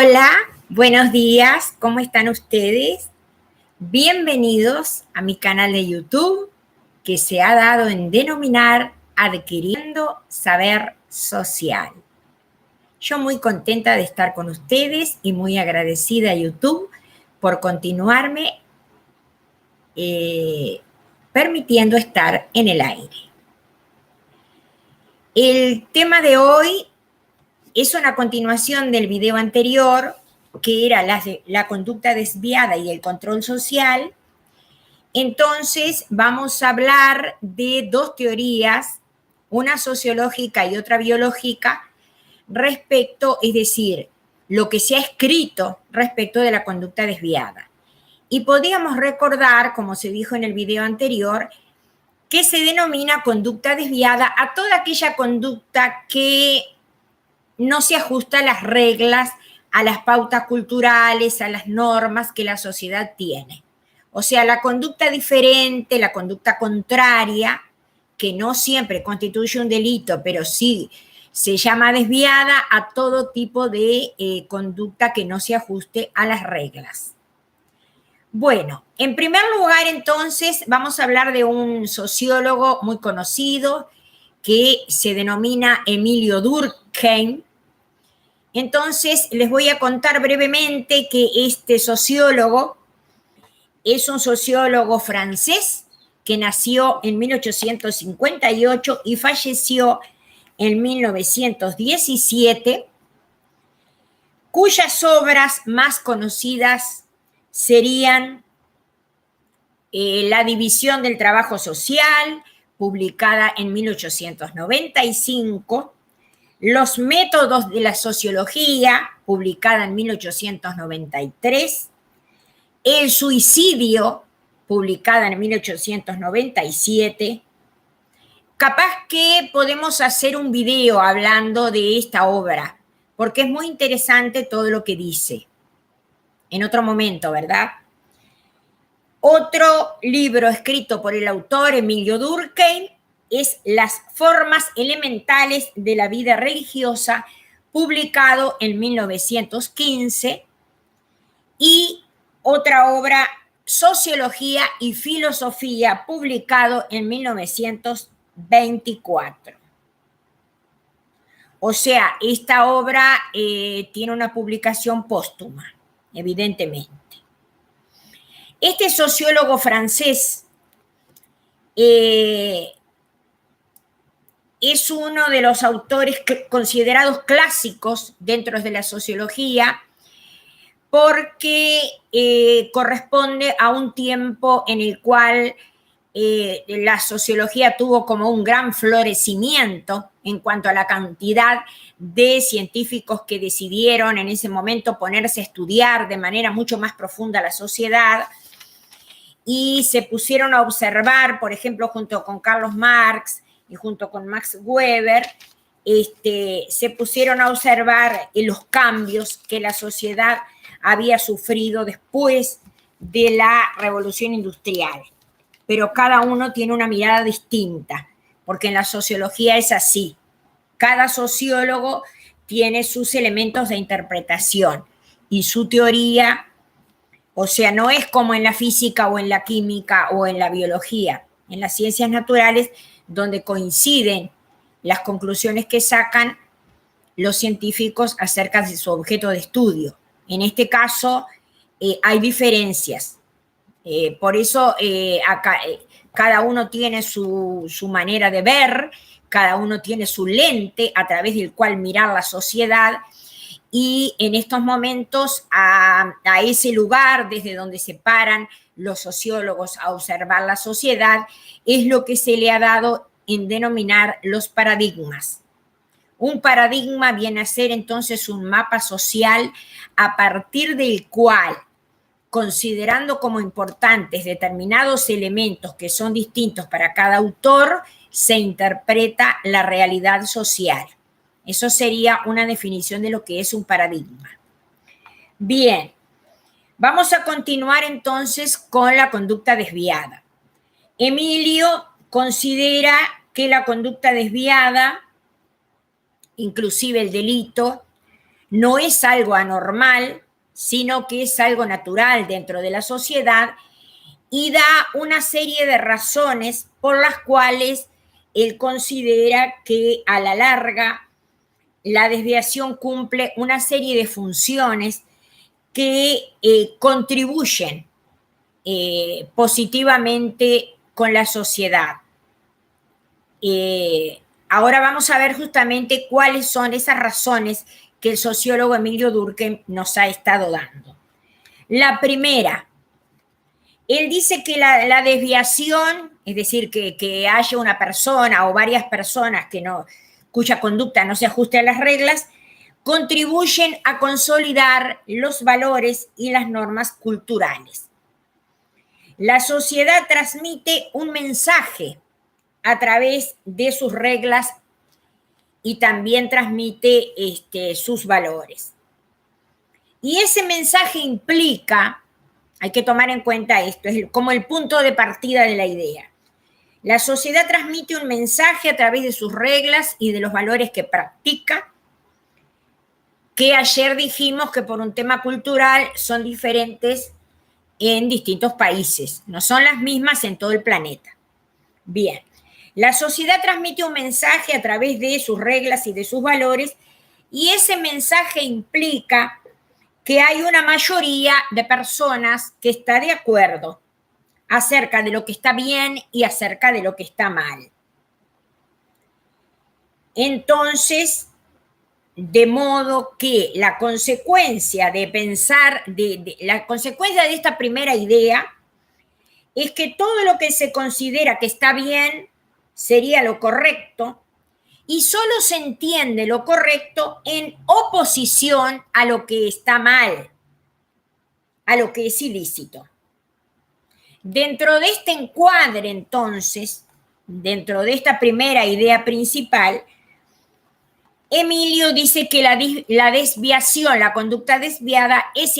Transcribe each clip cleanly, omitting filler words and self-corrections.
Hola, buenos días, ¿cómo están ustedes? Bienvenidos a mi canal de YouTube que se ha dado en denominar Adquiriendo Saber Social. Yo muy contenta de estar con ustedes y muy agradecida a YouTube por continuarme permitiendo estar en el aire. El tema de hoy es una continuación del video anterior, que era la conducta desviada y el control social. Entonces vamos a hablar de dos teorías, una sociológica y otra biológica, respecto, es decir, lo que se ha escrito respecto de la conducta desviada. Y podríamos recordar, como se dijo en el video anterior, que se denomina conducta desviada a toda aquella conducta que no se ajusta a las reglas, a las pautas culturales, a las normas que la sociedad tiene. O sea, la conducta diferente, la conducta contraria, que no siempre constituye un delito, pero sí se llama desviada a todo tipo de conducta que no se ajuste a las reglas. Bueno, en primer lugar, entonces, vamos a hablar de un sociólogo muy conocido que se denomina Emilio Durkheim. Entonces, les voy a contar brevemente que este sociólogo es un sociólogo francés que nació en 1858 y falleció en 1917, cuyas obras más conocidas serían La división del trabajo social, publicada en 1895, Los métodos de la sociología, publicada en 1893, El suicidio, publicada en 1897. Capaz que podemos hacer un video hablando de esta obra, porque es muy interesante todo lo que dice. En otro momento, ¿verdad? Otro libro escrito por el autor Emilio Durkheim es Las formas elementales de la vida religiosa, publicado en 1915, y otra obra, Sociología y Filosofía, publicado en 1924. O sea, esta obra tiene una publicación póstuma, evidentemente. Este sociólogo francés es uno de los autores considerados clásicos dentro de la sociología, porque corresponde a un tiempo en el cual la sociología tuvo como un gran florecimiento en cuanto a la cantidad de científicos que decidieron en ese momento ponerse a estudiar de manera mucho más profunda la sociedad y se pusieron a observar, por ejemplo, junto con Carlos Marx y junto con Max Weber, se pusieron a observar los cambios que la sociedad había sufrido después de la revolución industrial. Pero cada uno tiene una mirada distinta, porque en la sociología es así. Cada sociólogo tiene sus elementos de interpretación y su teoría, o sea, no es como en la física o en la química o en la biología, en las ciencias naturales, donde coinciden las conclusiones que sacan los científicos acerca de su objeto de estudio. En este caso, hay diferencias. Por eso cada uno tiene su manera de ver, cada uno tiene su lente a través del cual mirar la sociedad, y en estos momentos a ese lugar desde donde se paran los sociólogos a observar la sociedad es lo que se le ha dado en denominar los paradigmas. Un paradigma viene a ser entonces un mapa social a partir del cual, considerando como importantes determinados elementos que son distintos para cada autor, se interpreta la realidad social. Eso sería una definición de lo que es un paradigma. Bien, vamos a continuar entonces con la conducta desviada. Emilio considera que la conducta desviada, inclusive el delito, no es algo anormal, sino que es algo natural dentro de la sociedad y da una serie de razones por las cuales él considera que a la larga la desviación cumple una serie de funciones que contribuyen positivamente con la sociedad. Ahora vamos a ver justamente cuáles son esas razones que el sociólogo Emilio Durkheim nos ha estado dando. La primera, él dice que la desviación, es decir, que haya una persona o varias personas cuya conducta no se ajuste a las reglas, contribuyen a consolidar los valores y las normas culturales. La sociedad transmite un mensaje a través de sus reglas y también transmite sus valores. Y ese mensaje implica, hay que tomar en cuenta esto, es como el punto de partida de la idea. La sociedad transmite un mensaje a través de sus reglas y de los valores que practica, que ayer dijimos que por un tema cultural son diferentes en distintos países, no son las mismas en todo el planeta. Bien, la sociedad transmite un mensaje a través de sus reglas y de sus valores, y ese mensaje implica que hay una mayoría de personas que está de acuerdo acerca de lo que está bien y acerca de lo que está mal. Entonces, de modo que la consecuencia de pensar, la consecuencia de esta primera idea es que todo lo que se considera que está bien sería lo correcto, y solo se entiende lo correcto en oposición a lo que está mal, a lo que es ilícito. Dentro de este encuadre, entonces, dentro de esta primera idea principal, Emilio dice que la desviación, la conducta desviada, es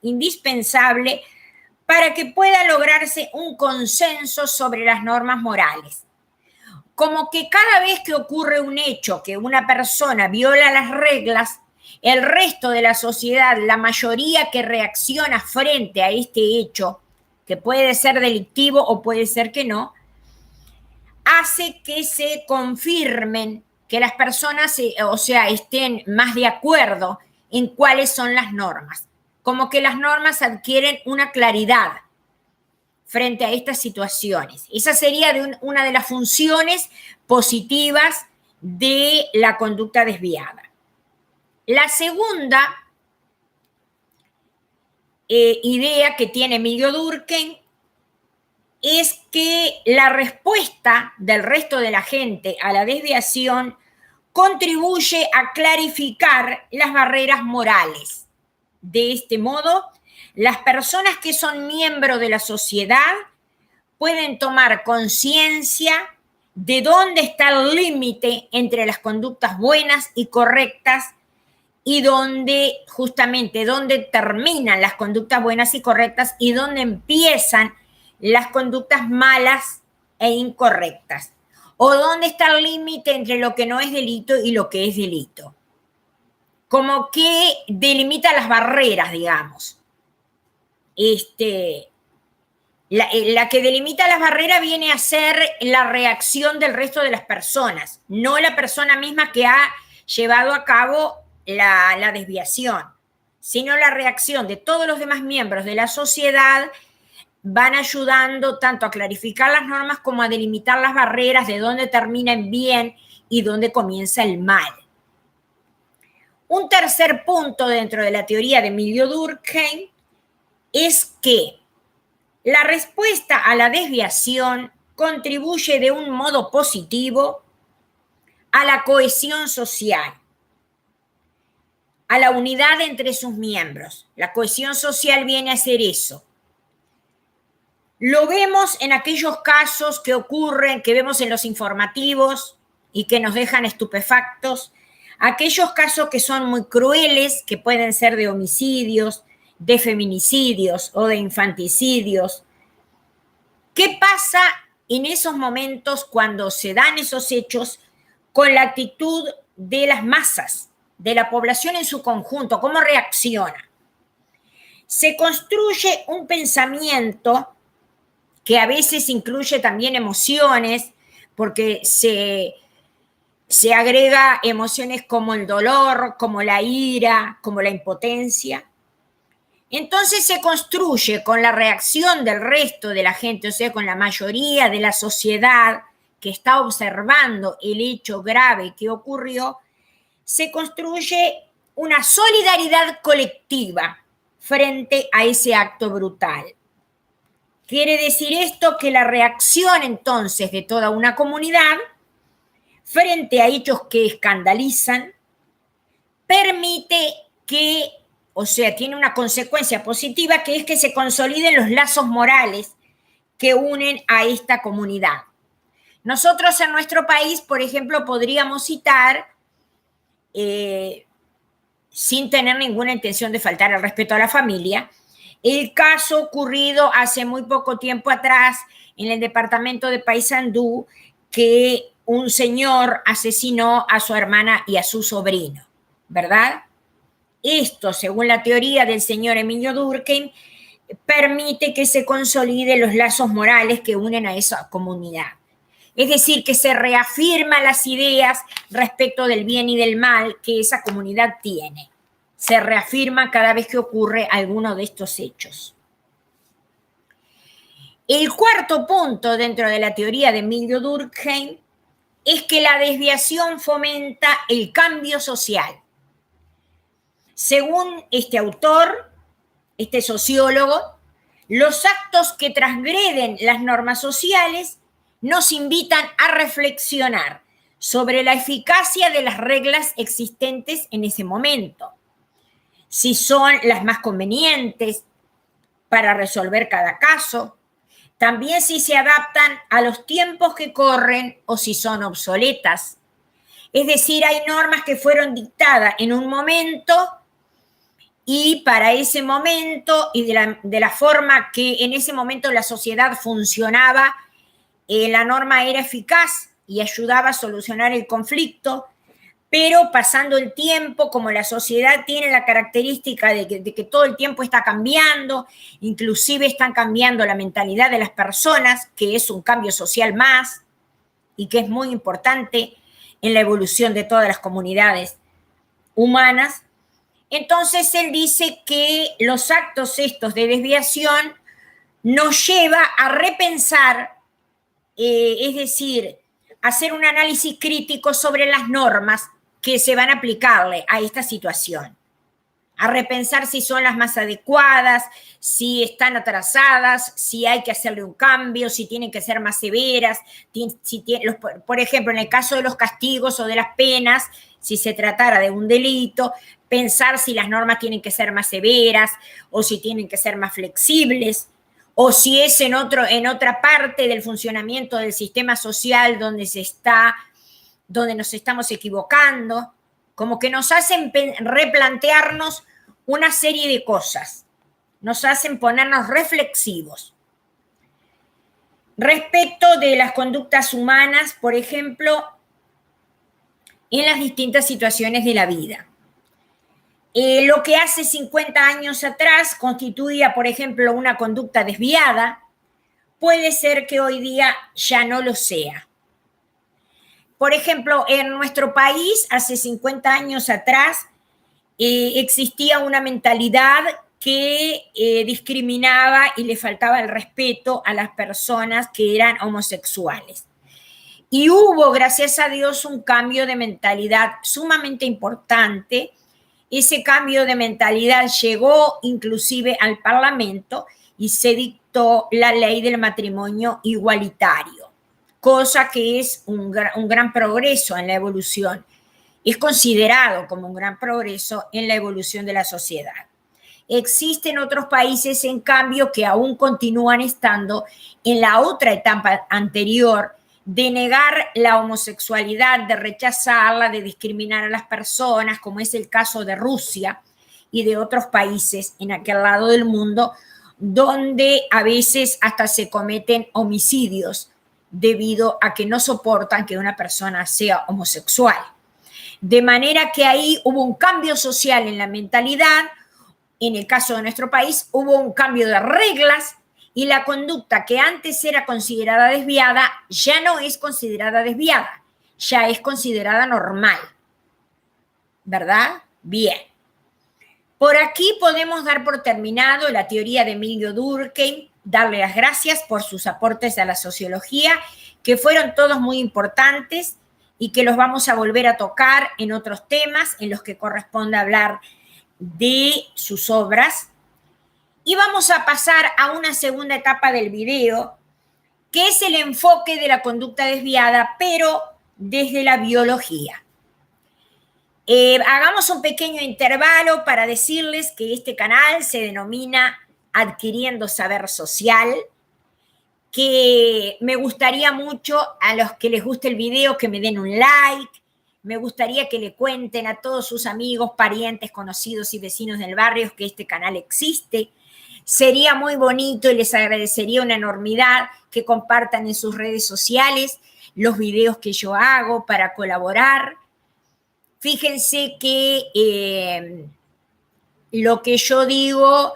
indispensable para que pueda lograrse un consenso sobre las normas morales. Como que cada vez que ocurre un hecho, que una persona viola las reglas, el resto de la sociedad, la mayoría que reacciona frente a este hecho, que puede ser delictivo o puede ser que no, hace que se confirmen, que las personas, estén más de acuerdo en cuáles son las normas. Como que las normas adquieren una claridad frente a estas situaciones. Esa sería una de las funciones positivas de la conducta desviada. La segunda idea que tiene Emilio Durkheim es que la respuesta del resto de la gente a la desviación contribuye a clarificar las barreras morales. De este modo, las personas que son miembros de la sociedad pueden tomar conciencia de dónde está el límite entre las conductas buenas y correctas y dónde terminan las conductas buenas y correctas y dónde empiezan las conductas malas e incorrectas, o dónde está el límite entre lo que no es delito y lo que es delito. Como que delimita las barreras, digamos. La que delimita las barreras viene a ser la reacción del resto de las personas, no la persona misma que ha llevado a cabo la desviación, sino la reacción de todos los demás miembros de la sociedad. Van ayudando tanto a clarificar las normas como a delimitar las barreras de dónde termina el bien y dónde comienza el mal. Un tercer punto dentro de la teoría de Emilio Durkheim es que la respuesta a la desviación contribuye de un modo positivo a la cohesión social, a la unidad entre sus miembros. La cohesión social viene a ser eso. Lo vemos en aquellos casos que ocurren, que vemos en los informativos y que nos dejan estupefactos, aquellos casos que son muy crueles, que pueden ser de homicidios, de feminicidios o de infanticidios. ¿Qué pasa en esos momentos cuando se dan esos hechos con la actitud de las masas? de la población en su conjunto, cómo reacciona. Se construye un pensamiento que a veces incluye también emociones, porque se agrega emociones como el dolor, como la ira, como la impotencia. Entonces se construye con la reacción del resto de la gente, o sea, con la mayoría de la sociedad que está observando el hecho grave que ocurrió, se construye una solidaridad colectiva frente a ese acto brutal. Quiere decir esto que la reacción entonces de toda una comunidad frente a hechos que escandalizan permite que, o sea, tiene una consecuencia positiva, que es que se consoliden los lazos morales que unen a esta comunidad. Nosotros en nuestro país, por ejemplo, podríamos citar, sin tener ninguna intención de faltar al respeto a la familia, el caso ocurrido hace muy poco tiempo atrás en el departamento de Paysandú, que un señor asesinó a su hermana y a su sobrino, ¿verdad? Esto, según la teoría del señor Emilio Durkheim, permite que se consoliden los lazos morales que unen a esa comunidad. Es decir, que se reafirman las ideas respecto del bien y del mal que esa comunidad tiene. Se reafirma cada vez que ocurre alguno de estos hechos. El cuarto punto dentro de la teoría de Emilio Durkheim es que la desviación fomenta el cambio social. Según este autor, este sociólogo, los actos que transgreden las normas sociales nos invitan a reflexionar sobre la eficacia de las reglas existentes en ese momento, si son las más convenientes para resolver cada caso, también si se adaptan a los tiempos que corren o si son obsoletas. Es decir, hay normas que fueron dictadas en un momento y para ese momento y de la forma que en ese momento la sociedad funcionaba, la norma era eficaz y ayudaba a solucionar el conflicto, pero pasando el tiempo, como la sociedad tiene la característica de que todo el tiempo está cambiando, inclusive están cambiando la mentalidad de las personas, que es un cambio social más y que es muy importante en la evolución de todas las comunidades humanas. Entonces él dice que los actos estos de desviación nos lleva a repensar, es decir, hacer un análisis crítico sobre las normas que se van a aplicarle a esta situación, a repensar si son las más adecuadas, si están atrasadas, si hay que hacerle un cambio, si tienen que ser más severas, por ejemplo, en el caso de los castigos o de las penas, si se tratara de un delito, pensar si las normas tienen que ser más severas o si tienen que ser más flexibles, o si es en otra parte del funcionamiento del sistema social donde nos estamos equivocando, como que nos hacen replantearnos una serie de cosas, nos hacen ponernos reflexivos. Respecto de las conductas humanas, por ejemplo, en las distintas situaciones de la vida. Lo que hace 50 años atrás constituía, por ejemplo, una conducta desviada, puede ser que hoy día ya no lo sea. Por ejemplo, en nuestro país, hace 50 años atrás, existía una mentalidad que discriminaba y le faltaba el respeto a las personas que eran homosexuales. Y hubo, gracias a Dios, un cambio de mentalidad sumamente importante. Ese cambio de mentalidad llegó inclusive al Parlamento y se dictó la ley del matrimonio igualitario, cosa que es un gran progreso en la evolución. Es considerado como un gran progreso en la evolución de la sociedad. Existen otros países, en cambio, que aún continúan estando en la otra etapa anterior de negar la homosexualidad, de rechazarla, de discriminar a las personas, como es el caso de Rusia y de otros países en aquel lado del mundo, donde a veces hasta se cometen homicidios debido a que no soportan que una persona sea homosexual. De manera que ahí hubo un cambio social en la mentalidad. En el caso de nuestro país, hubo un cambio de reglas y la conducta que antes era considerada desviada ya no es considerada desviada, ya es considerada normal. ¿Verdad? Bien. Por aquí podemos dar por terminado la teoría de Emilio Durkheim, darle las gracias por sus aportes a la sociología, que fueron todos muy importantes y que los vamos a volver a tocar en otros temas en los que corresponde hablar de sus obras. Y vamos a pasar a una segunda etapa del video, que es el enfoque de la conducta desviada, pero desde la biología. Hagamos un pequeño intervalo para decirles que este canal se denomina Adquiriendo Saber Social, que me gustaría mucho a los que les guste el video que me den un like, me gustaría que le cuenten a todos sus amigos, parientes, conocidos y vecinos del barrio que este canal existe. Sería muy bonito y les agradecería una enormidad que compartan en sus redes sociales los videos que yo hago para colaborar. Fíjense que lo que yo digo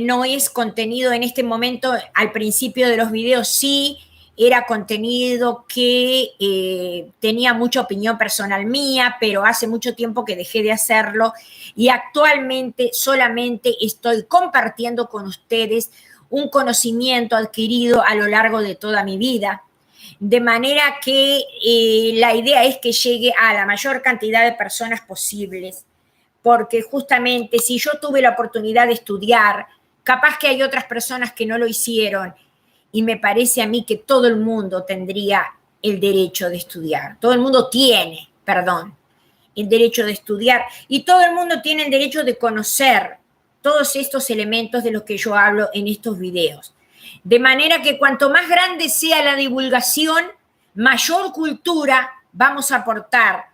no es contenido en este momento. Al principio de los videos sí era contenido que tenía mucha opinión personal mía, pero hace mucho tiempo que dejé de hacerlo y actualmente solamente estoy compartiendo con ustedes un conocimiento adquirido a lo largo de toda mi vida. De manera que la idea es que llegue a la mayor cantidad de personas posibles, porque justamente si yo tuve la oportunidad de estudiar, capaz que hay otras personas que no lo hicieron, y me parece a mí que todo el mundo tendría el derecho de estudiar. Todo el mundo tiene, el derecho de estudiar, y todo el mundo tiene el derecho de conocer todos estos elementos de los que yo hablo en estos videos. De manera que cuanto más grande sea la divulgación, mayor cultura vamos a aportar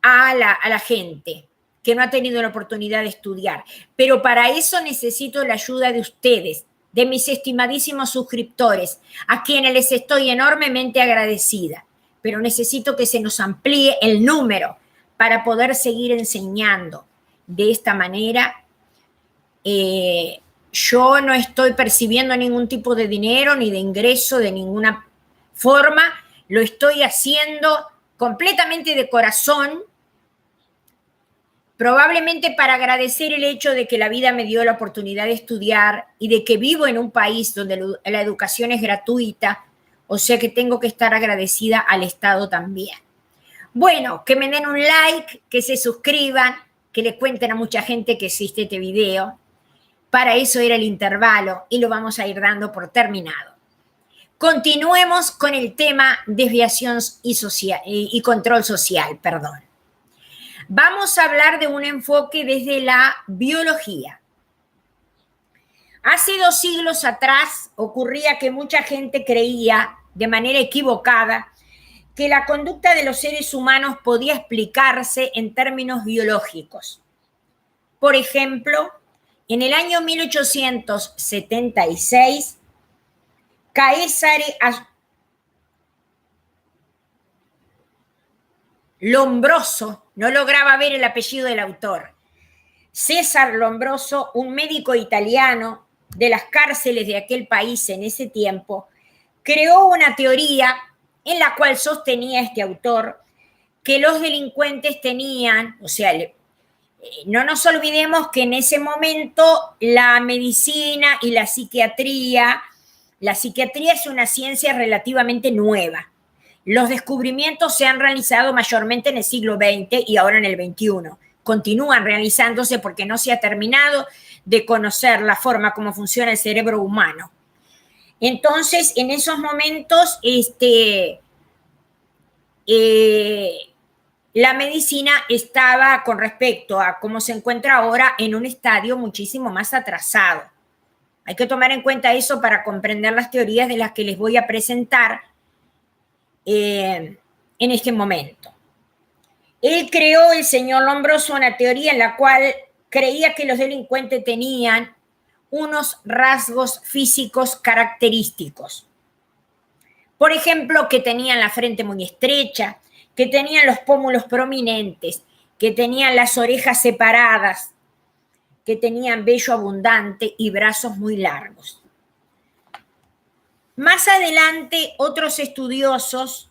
a la gente que no ha tenido la oportunidad de estudiar. Pero para eso necesito la ayuda de ustedes, de mis estimadísimos suscriptores, a quienes les estoy enormemente agradecida. Pero necesito que se nos amplíe el número para poder seguir enseñando. De esta manera, yo no estoy percibiendo ningún tipo de dinero ni de ingreso de ninguna forma. Lo estoy haciendo completamente de corazón, probablemente para agradecer el hecho de que la vida me dio la oportunidad de estudiar y de que vivo en un país donde la educación es gratuita, o sea que tengo que estar agradecida al Estado también. Bueno, que me den un like, que se suscriban, que le cuenten a mucha gente que existe este video. Para eso era el intervalo y lo vamos a ir dando por terminado. Continuemos con el tema desviación y control social, Vamos a hablar de un enfoque desde la biología. Hace 2 siglos atrás ocurría que mucha gente creía, de manera equivocada, que la conducta de los seres humanos podía explicarse en términos biológicos. Por ejemplo, en el año 1876, Cesare Lombroso, no lograba ver el apellido del autor, César Lombroso, un médico italiano de las cárceles de aquel país en ese tiempo, creó una teoría en la cual sostenía este autor que los delincuentes tenían, o sea, no nos olvidemos que en ese momento la medicina y la psiquiatría es una ciencia relativamente nueva. Los descubrimientos se han realizado mayormente en el siglo XX y ahora en el XXI. Continúan realizándose porque no se ha terminado de conocer la forma como funciona el cerebro humano. Entonces, en esos momentos, la medicina estaba, con respecto a cómo se encuentra ahora, en un estadio muchísimo más atrasado. Hay que tomar en cuenta eso para comprender las teorías de las que les voy a presentar en este momento. Él creó, el señor Lombroso, una teoría en la cual creía que los delincuentes tenían unos rasgos físicos característicos. Por ejemplo, que tenían la frente muy estrecha, que tenían los pómulos prominentes, que tenían las orejas separadas, que tenían vello abundante y brazos muy largos. Más adelante, otros estudiosos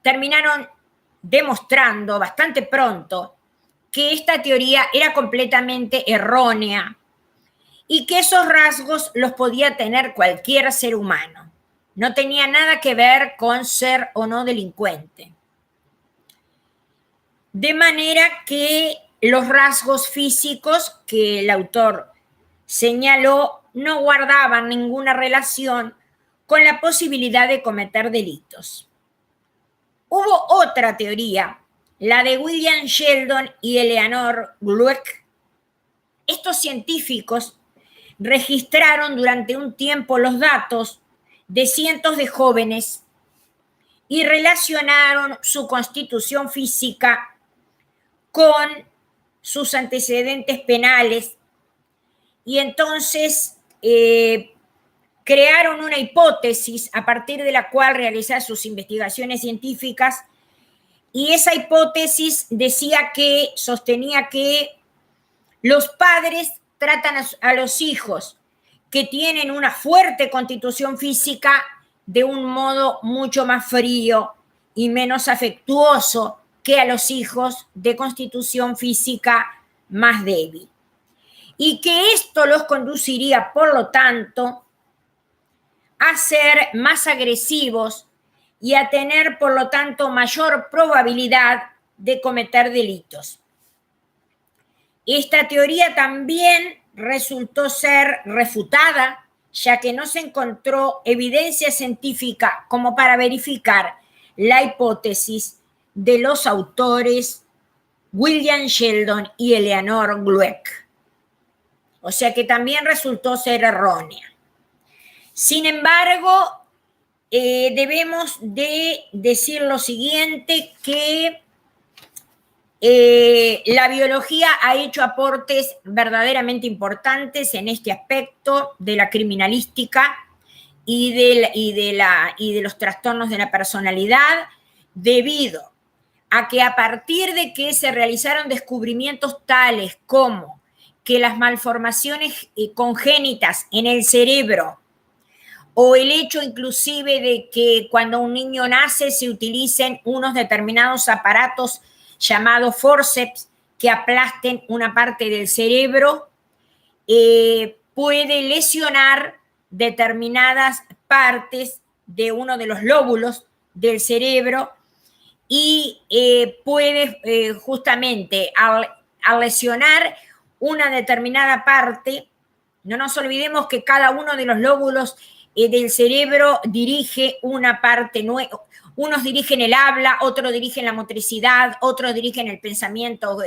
terminaron demostrando bastante pronto que esta teoría era completamente errónea y que esos rasgos los podía tener cualquier ser humano. No tenía nada que ver con ser o no delincuente. De manera que los rasgos físicos que el autor señaló no guardaban ninguna relación con la posibilidad de cometer delitos. Hubo otra teoría, la de William Sheldon y Eleanor Glueck. Estos científicos registraron durante un tiempo los datos de cientos de jóvenes y relacionaron su constitución física con sus antecedentes penales y entonces crearon una hipótesis a partir de la cual realizar sus investigaciones científicas, y esa hipótesis sostenía que los padres tratan a los hijos que tienen una fuerte constitución física de un modo mucho más frío y menos afectuoso que a los hijos de constitución física más débil. Y que esto los conduciría, por lo tanto, a ser más agresivos y a tener, por lo tanto, mayor probabilidad de cometer delitos. Esta teoría también resultó ser refutada, ya que no se encontró evidencia científica como para verificar la hipótesis de los autores William Sheldon y Eleanor Glueck. O sea que también resultó ser errónea. Sin embargo, debemos de decir lo siguiente, que la biología ha hecho aportes verdaderamente importantes en este aspecto de la criminalística y de los trastornos de la personalidad, debido a que a partir de que se realizaron descubrimientos tales como que las malformaciones congénitas en el cerebro, o el hecho inclusive de que cuando un niño nace se utilicen unos determinados aparatos llamados forceps que aplasten una parte del cerebro, puede lesionar determinadas partes de uno de los lóbulos del cerebro y puede justamente al lesionar una determinada parte, no nos olvidemos que cada uno de los lóbulos del cerebro dirige una parte, unos dirigen el habla, otros dirigen la motricidad, otros dirigen el pensamiento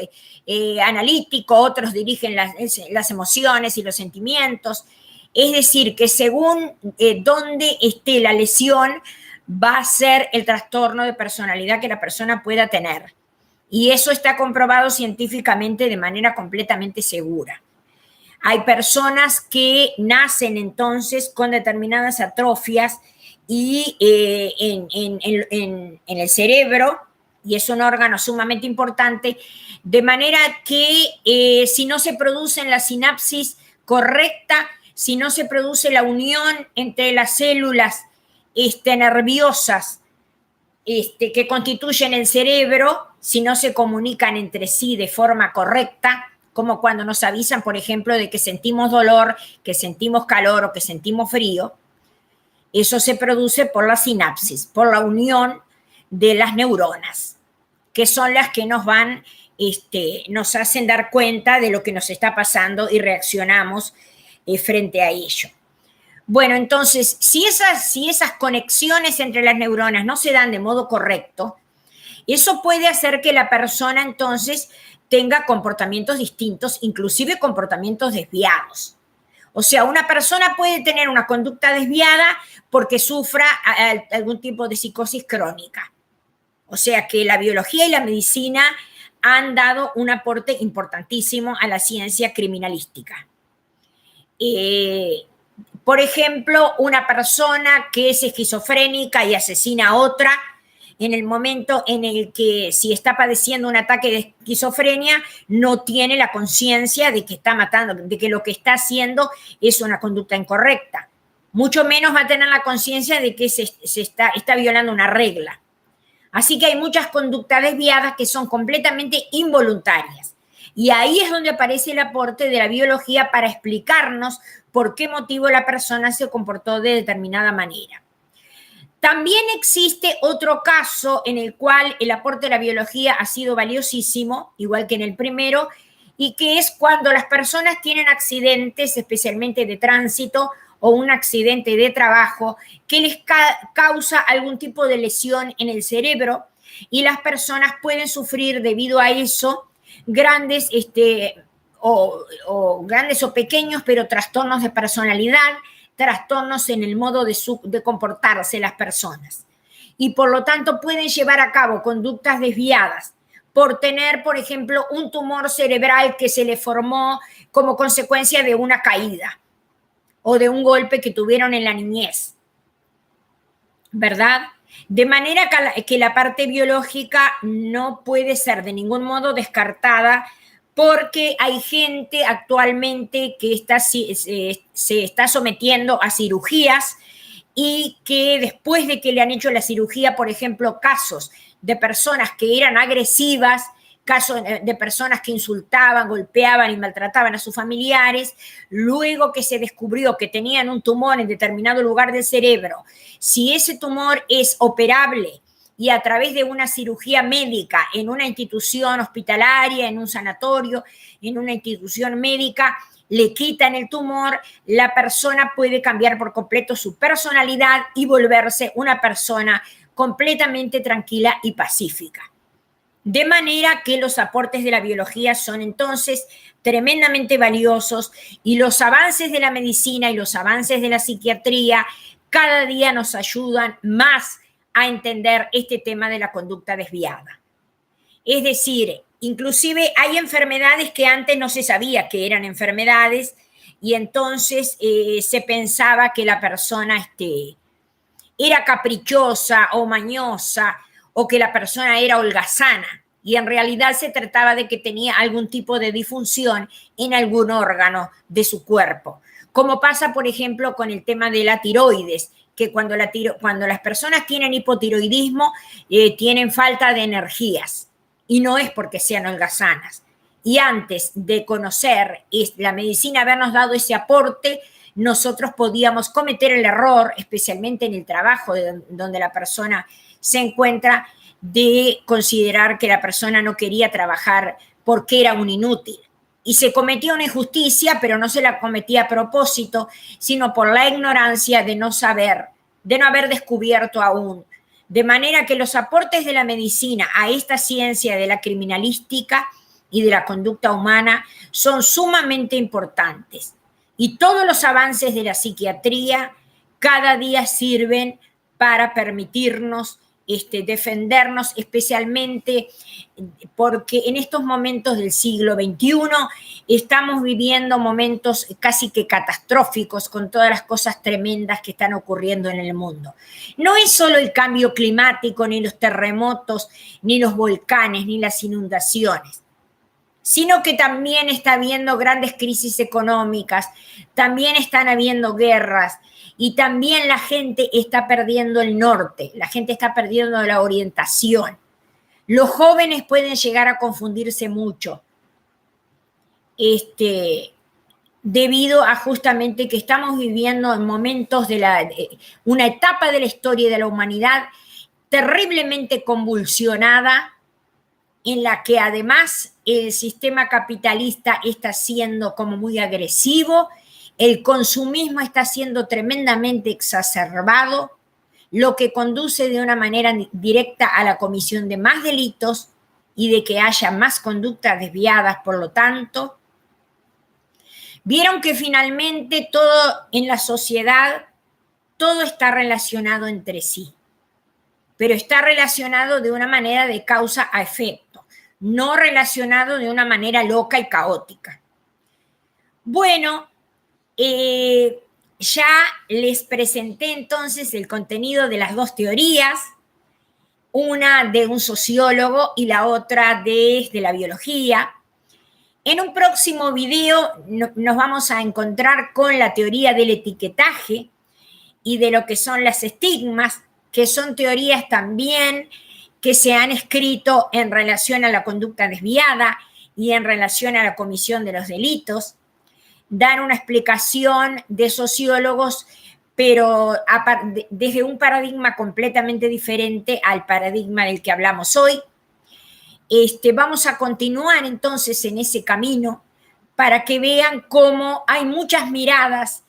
analítico, otros dirigen las emociones y los sentimientos. Es decir, que según dónde esté la lesión, va a ser el trastorno de personalidad que la persona pueda tener. Y eso está comprobado científicamente de manera completamente segura. Hay personas que nacen entonces con determinadas atrofias y en el cerebro, y es un órgano sumamente importante, de manera que si no se produce la sinapsis correcta, si no se produce la unión entre las células nerviosas que constituyen el cerebro, si no se comunican entre sí de forma correcta, como cuando nos avisan, por ejemplo, de que sentimos dolor, que sentimos calor o que sentimos frío, eso se produce por la sinapsis, por la unión de las neuronas, que son las que nos hacen dar cuenta de lo que nos está pasando y reaccionamos frente a ello. Bueno, entonces, si esas conexiones entre las neuronas no se dan de modo correcto, eso puede hacer que la persona entonces tenga comportamientos distintos, inclusive comportamientos desviados. O sea, una persona puede tener una conducta desviada porque sufra algún tipo de psicosis crónica. O sea que la biología y la medicina han dado un aporte importantísimo a la ciencia criminalística. Por ejemplo, una persona que es esquizofrénica y asesina a otra, en el momento en el que, si está padeciendo un ataque de esquizofrenia, no tiene la conciencia de que está matando, de que lo que está haciendo es una conducta incorrecta. Mucho menos va a tener la conciencia de que está violando una regla. Así que hay muchas conductas desviadas que son completamente involuntarias. Y ahí es donde aparece el aporte de la biología para explicarnos por qué motivo la persona se comportó de determinada manera. También existe otro caso en el cual el aporte de la biología ha sido valiosísimo, igual que en el primero, y que es cuando las personas tienen accidentes, especialmente de tránsito, o un accidente de trabajo que les causa algún tipo de lesión en el cerebro, y las personas pueden sufrir debido a eso grandes grandes o pequeños, pero trastornos de personalidad, trastornos en el modo de comportarse las personas. Y por lo tanto pueden llevar a cabo conductas desviadas por tener, por ejemplo, un tumor cerebral que se le formó como consecuencia de una caída o de un golpe que tuvieron en la niñez, ¿verdad? De manera que la parte biológica no puede ser de ningún modo descartada, porque hay gente actualmente que se está sometiendo a cirugías y que después de que le han hecho la cirugía, por ejemplo, casos de personas que eran agresivas, casos de personas que insultaban, golpeaban y maltrataban a sus familiares, luego que se descubrió que tenían un tumor en determinado lugar del cerebro, si ese tumor es operable y a través de una cirugía médica en una institución hospitalaria, en un sanatorio, en una institución médica, le quitan el tumor, la persona puede cambiar por completo su personalidad y volverse una persona completamente tranquila y pacífica. De manera que los aportes de la biología son entonces tremendamente valiosos, y los avances de la medicina y los avances de la psiquiatría cada día nos ayudan más a entender este tema de la conducta desviada. Es decir, inclusive hay enfermedades que antes no se sabía que eran enfermedades, y entonces se pensaba que la persona era caprichosa o mañosa, o que la persona era holgazana, y en realidad se trataba de que tenía algún tipo de disfunción en algún órgano de su cuerpo. Como pasa, por ejemplo, con el tema de la tiroides, que cuando las personas tienen hipotiroidismo, tienen falta de energías, y no es porque sean holgazanas. Y antes de conocer la medicina, habernos dado ese aporte, nosotros podíamos cometer el error, especialmente en el trabajo donde la persona se encuentra, de considerar que la persona no quería trabajar porque era un inútil. Y se cometió una injusticia, pero no se la cometía a propósito, sino por la ignorancia de no saber, de no haber descubierto aún. De manera que los aportes de la medicina a esta ciencia de la criminalística y de la conducta humana son sumamente importantes. Y todos los avances de la psiquiatría cada día sirven para permitirnos defendernos, especialmente porque en estos momentos del siglo XXI estamos viviendo momentos casi que catastróficos con todas las cosas tremendas que están ocurriendo en el mundo. No es solo el cambio climático, ni los terremotos, ni los volcanes, ni las inundaciones, sino que también está habiendo grandes crisis económicas, también están habiendo guerras, y también la gente está perdiendo el norte, la gente está perdiendo la orientación. Los jóvenes pueden llegar a confundirse mucho, debido a justamente que estamos viviendo en momentos de una etapa de la historia de la humanidad terriblemente convulsionada, en la que además el sistema capitalista está siendo como muy agresivo, el consumismo está siendo tremendamente exacerbado, lo que conduce de una manera directa a la comisión de más delitos y de que haya más conductas desviadas. Por lo tanto, vieron que finalmente todo en la sociedad, todo está relacionado entre sí, pero está relacionado de una manera de causa a efecto, no relacionado de una manera loca y caótica. Bueno, ya les presenté entonces el contenido de las dos teorías, una de un sociólogo y la otra desde la biología. En un próximo video nos vamos a encontrar con la teoría del etiquetaje y de lo que son las estigmas, que son teorías también que se han escrito en relación a la conducta desviada y en relación a la comisión de los delitos. Dan una explicación de sociólogos, pero desde un paradigma completamente diferente al paradigma del que hablamos hoy. Vamos a continuar entonces en ese camino para que vean cómo hay muchas miradas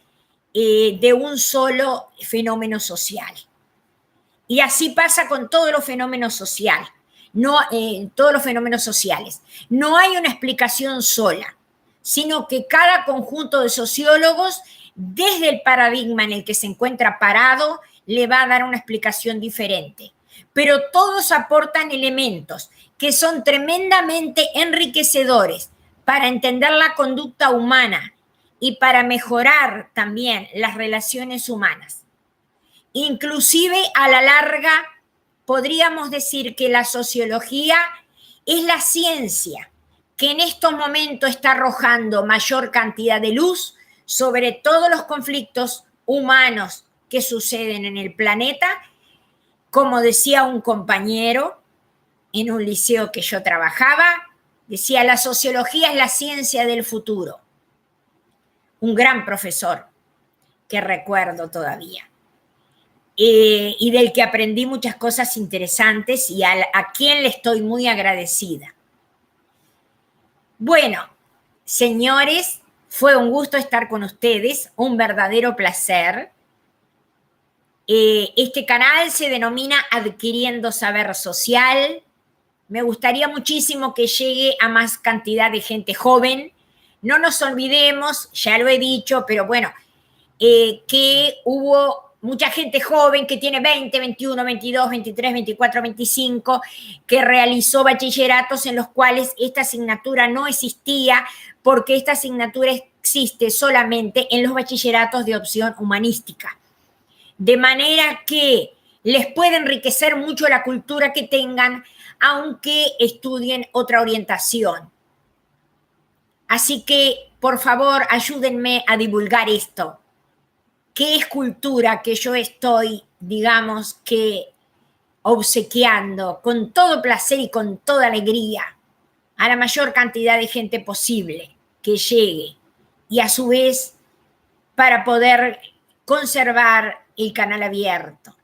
de un solo fenómeno social. Y así pasa con todos los fenómenos sociales. Todos los fenómenos sociales. No hay una explicación sola, sino que cada conjunto de sociólogos, desde el paradigma en el que se encuentra parado, le va a dar una explicación diferente. Pero todos aportan elementos que son tremendamente enriquecedores para entender la conducta humana y para mejorar también las relaciones humanas. Inclusive, a la larga, podríamos decir que la sociología es la ciencia que en estos momentos está arrojando mayor cantidad de luz sobre todos los conflictos humanos que suceden en el planeta. Como decía un compañero en un liceo que yo trabajaba, decía, la sociología es la ciencia del futuro. Un gran profesor que recuerdo todavía. Y del que aprendí muchas cosas interesantes y a quien le estoy muy agradecida. Bueno, señores, fue un gusto estar con ustedes, un verdadero placer. Este canal se denomina Adquiriendo Saber Social. Me gustaría muchísimo que llegue a más cantidad de gente joven. No nos olvidemos, ya lo he dicho, pero bueno, que hubo mucha gente joven que tiene 20, 21, 22, 23, 24, 25, que realizó bachilleratos en los cuales esta asignatura no existía, porque esta asignatura existe solamente en los bachilleratos de opción humanística. De manera que les puede enriquecer mucho la cultura que tengan, aunque estudien otra orientación. Así que, por favor, ayúdenme a divulgar esto. ¿Qué es cultura que yo estoy, digamos, que obsequiando con todo placer y con toda alegría a la mayor cantidad de gente posible que llegue? Y a su vez, para poder conservar el canal abierto.